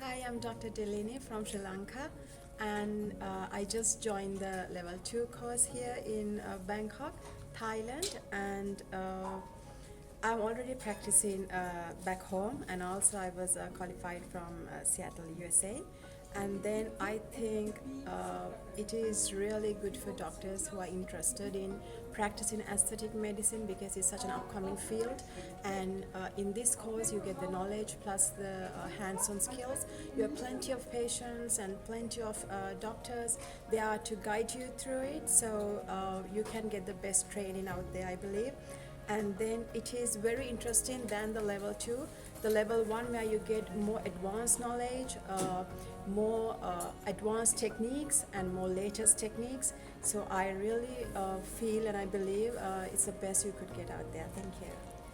Hi, I'm Dr. Dilini from Sri Lanka, and I just joined the level 2 course here in Bangkok, Thailand, and I'm already practicing back home, and also I was qualified from Seattle, USA. And then I think it is really good for doctors who are interested in practicing aesthetic medicine because it's such an upcoming field. And in this course, you get the knowledge plus the hands-on skills. You have plenty of patients and plenty of doctors. They are to guide you through it, so you can get the best training out there, I believe. And then it is very interesting than the level 2, the level 1 where you get more advanced knowledge, more advanced techniques and more latest techniques. So I really feel and I believe it's the best you could get out there. Thank you.